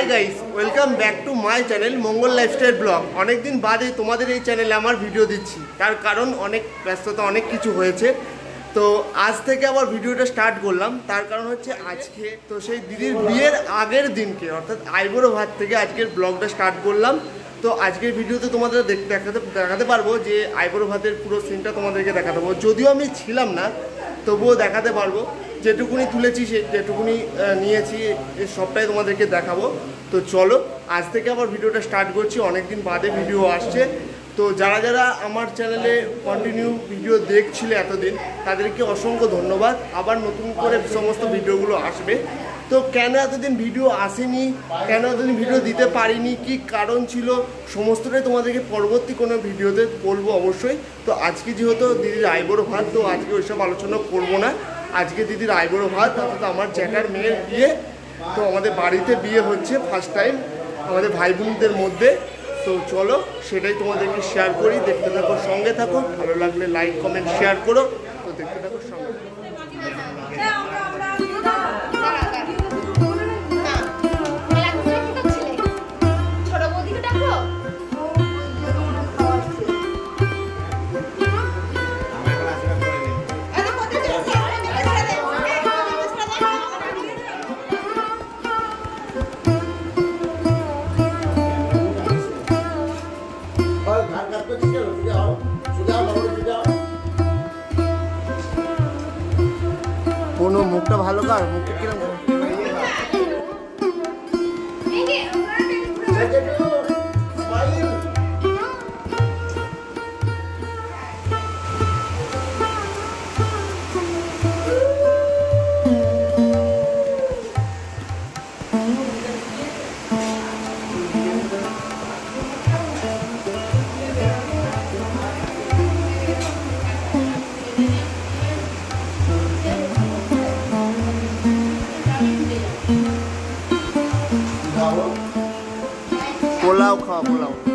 Hi guys, welcome back to my channel Mangal lifestyle blog. অনেকদিন বাদে তোমাদের এই চ্যানেলে আমার ভিডিও দিচ্ছি, তার কারণ অনেক ব্যস্ততা, অনেক কিছু হয়েছে। তো আজ থেকে আবার ভিডিওটা স্টার্ট করলাম, তার কারণ হচ্ছে আজকে তো সেই দিদির বিয়ের আগের দিনকে অর্থাৎ আইবুড়ো ভাত থেকে আজকের ব্লগটা স্টার্ট করলাম। তো আজকের ভিডিওতে তোমাদের দেখাতে পারবো যে আইবুড়ো ভাতের পুরো সিনটা তোমাদেরকে দেখাতে পারবো। যদিও আমি ছিলাম না, তবুও দেখাতে পারবো। যেটুকুনি তুলেছি যেটুকুনি নিয়েছি সবটাই তোমাদেরকে দেখাবো। তো চলো আজ থেকে আবার ভিডিওটা স্টার্ট করছি, অনেকদিন বাদে ভিডিও আসছে। তো যারা যারা আমার চ্যানেলে কন্টিনিউ ভিডিও দেখছিলে এতদিন, তাদেরকে অসংখ্য ধন্যবাদ। আবার নতুন করে সমস্ত ভিডিওগুলো আসবে। তো কেন এতদিন ভিডিও আসেনি, কেন এতদিন ভিডিও দিতে পারিনি, কি কারণ ছিল, সমস্তটাই তোমাদেরকে পরবর্তী কোনো ভিডিওতে বলবো অবশ্যই। তো আজকে যেহেতু দিদির আইবুড়ো ভাত, তো আজকে ওইসব আলোচনা করবো না। আজকে দিদির আইবুড়ো ভাত অর্থাৎ আমার জ্যাঠার মেয়ের বিয়ে। তো আমাদের বাড়িতে বিয়ে হচ্ছে ফার্স্ট টাইম আমাদের ভাই বোনদের মধ্যে। তো চলো সেটাই তোমাদেরকে শেয়ার করি, দেখতে থাকো, সঙ্গে থাকো। ভালো লাগলে লাইক কমেন্ট শেয়ার করো। তো দেখতে থাকো, সঙ্গে থাকো। কোনো মুখটা ভালো কর, মুখটা কিরকম পোলাও খাওয়া, পোলাও।